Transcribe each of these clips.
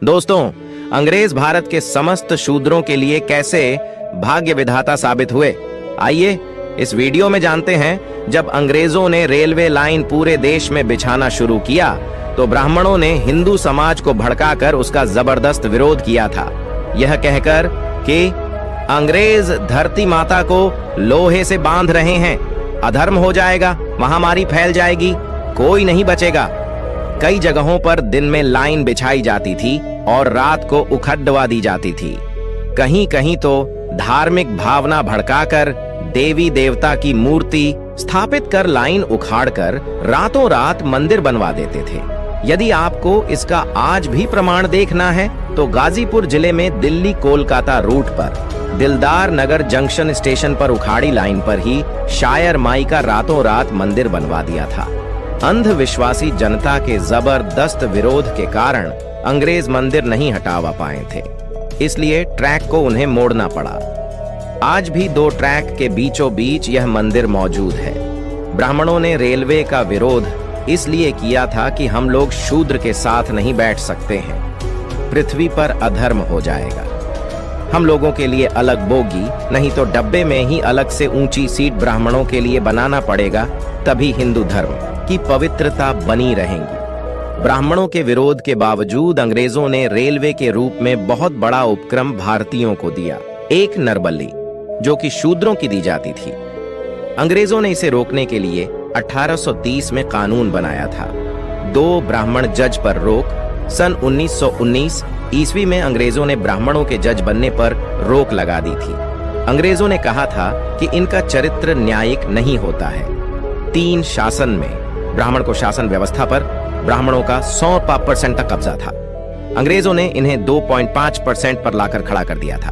दोस्तों, अंग्रेज भारत के समस्त शूद्रों के लिए कैसे भाग्य विधाता साबित हुए, आइए इस वीडियो में जानते हैं। जब अंग्रेजों ने रेलवे लाइन पूरे देश में बिछाना शुरू किया तो ब्राह्मणों ने हिंदू समाज को भड़काकर उसका जबरदस्त विरोध किया था, यह कहकर कि अंग्रेज धरती माता को लोहे से बांध रहे हैं, अधर्म हो जाएगा, महामारी फैल जाएगी, कोई नहीं बचेगा। कई जगहों पर दिन में लाइन बिछाई जाती थी और रात को उखड़वा दी जाती थी। कहीं कहीं तो धार्मिक भावना भड़काकर देवी देवता की मूर्ति स्थापित कर लाइन उखाड़कर रातों रात मंदिर बनवा देते थे। यदि आपको इसका आज भी प्रमाण देखना है तो गाजीपुर जिले में दिल्ली कोलकाता रूट पर दिलदार नगर जंक्शन स्टेशन पर उखाड़ी लाइन पर ही शायर माई का रातों रात मंदिर बनवा दिया था। अंधविश्वासी जनता के जबरदस्त विरोध के कारण अंग्रेज मंदिर नहीं हटावा पाए थे, इसलिए ट्रैक को उन्हें मोड़ना पड़ा। आज भी दो ट्रैक के बीचों बीच यह मंदिर मौजूद है। ब्राह्मणों ने रेलवे का विरोध इसलिए किया था कि हम लोग शूद्र के साथ नहीं बैठ सकते हैं, पृथ्वी पर अधर्म हो जाएगा। हम लोगों के लिए अलग बोगी, नहीं तो डब्बे में ही अलग से ऊंची सीट ब्राह्मणों के लिए बनाना पड़ेगा, तभी हिंदू धर्म की पवित्रता बनी रहेंगी। ब्राह्मणों के विरोध के बावजूद अंग्रेजों ने रेलवे के रूप में बहुत बड़ा उपक्रम भारतीयों को दिया, एक नरबली, जो कि शूद्रों की दी जाती थी। अंग्रेजों ने इसे रोकने के लिए 1830 में कानून बनाया था, 2 ब्राह्मण जज पर रोक। सन 1919 ईस्वी में अंग्रेजों ने ब्राह्मणों के जज बनने पर रोक लगा दी थी। अंग्रेजों ने कहा था कि इनका चरित्र न्यायिक नहीं होता है। 3 शासन में ब्राह्मण को शासन व्यवस्था पर ब्राह्मणों का 100% तक कब्जा था। अंग्रेजों ने इन्हें 2.5% पर लाकर खड़ा कर दिया था।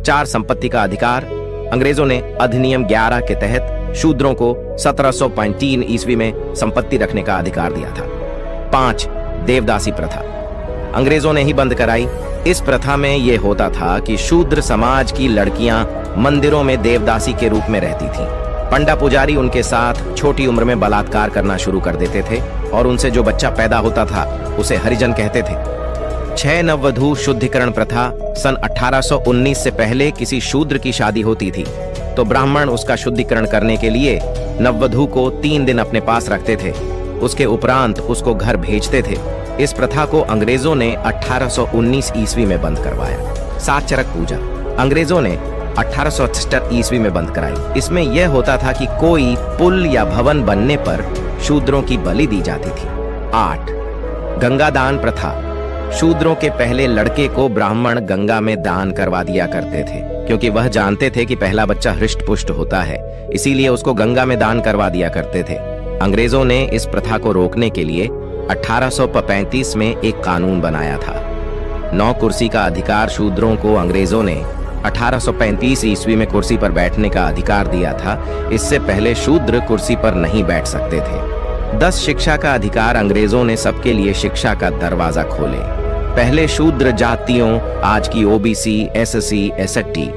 4 संपत्ति का अधिकार। अंग्रेजों ने अधिनियम 11 के तहत शूद्रों को 1703 ईस्वी में संपत्ति रखने का अधिकार दिया था। 5 देवदासी प्रथा अंग्रेजों ने ही बंद कराई। इस प्रथा में यह होता था कि शूद्र समाज की लड़कियां मंदिरों में देवदासी के रूप में रहती थीं। पंडा पुजारी उनके साथ छोटी उम्र में बलात्कार करना शुरू कर देते थे और उनसे जो बच्चा पैदा होता था उसे हरिजन कहते थे। 6 नववधू शुद्धिकरण प्रथा। सन 1819 से पहले किसी शूद्र की शादी होती थी तो ब्राह्मण उसका शुद्धिकरण करने के लिए नववधू को 3 दिन अपने पास रखते थे, उसके उपरांत उसको घर भेजते थे। इस प्रथा को अंग्रेजों ने 1819 ईस्वी में बंद करवाया। 7 चरक पूजा अंग्रेजों ने 1868 ईस्वी में बंद कराई। इसमें यह होता था कि कोई पुल या भवन बनने पर शूद्रों की बलि दी जाती थी। 8 गंगा दान प्रथा। शूद्रों के पहले लड़के को ब्राह्मण गंगा में दान करवा दिया करते थे, क्योंकि वह जानते थे कि पहला बच्चा हृष्ट पुष्ट होता है, इसीलिए उसको गंगा में दान करवा दिया करते थे। अंग्रेजों ने इस प्रथा को रोकने के लिए 1835 में एक कानून बनाया था। 9 कुर्सी का अधिकार शूद्रों को अंग्रेजों ने 1835 ईस्वी में कुर्सी पर बैठने का अधिकार दिया था। इससे पहले शूद्र कुर्सी पर नहीं बैठ सकते थे। 10 शिक्षा का अधिकार अंग्रेजों ने सबके लिए शिक्षा का दरवाजा खोले। पहले शूद्र जातियों, आज की ओबीसी, एससी, एसटी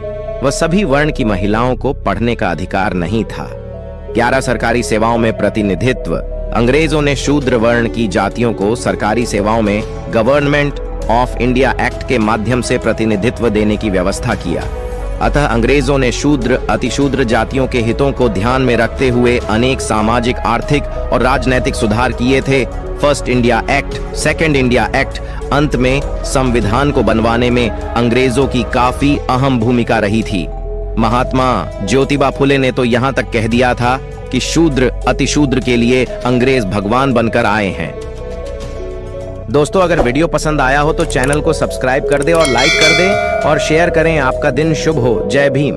व सभी वर्ण की महिलाओं को पढ़ने का अधिकार नहीं था। 11 सरकारी सेवाओं में प्रतिनिधित्व। अंग्रेजों ने शूद्र वर्ण की जातियों को सरकारी सेवाओं में गवर्नमेंट ऑफ इंडिया एक्ट के माध्यम से प्रतिनिधित्व देने की व्यवस्था किया। अतः अंग्रेजों ने शूद्र, अतिशूद्र जातियों के हितों को ध्यान में रखते हुए अनेक सामाजिक, आर्थिक और राजनैतिक सुधार किए थे। First India act, second India act, अंत में संविधान को बनवाने में अंग्रेजों की काफी अहम भूमिका रही थी। महात्मा ज्योतिबा फुले ने तो यहाँ तक कह दिया था कि शूद्र, अतिशूद्र के लिए अंग्रेज भगवान बनकर आए हैं। दोस्तों, अगर वीडियो पसंद आया हो तो चैनल को सब्सक्राइब कर दे और लाइक कर दे और शेयर करें। आपका दिन शुभ हो। जय भीम।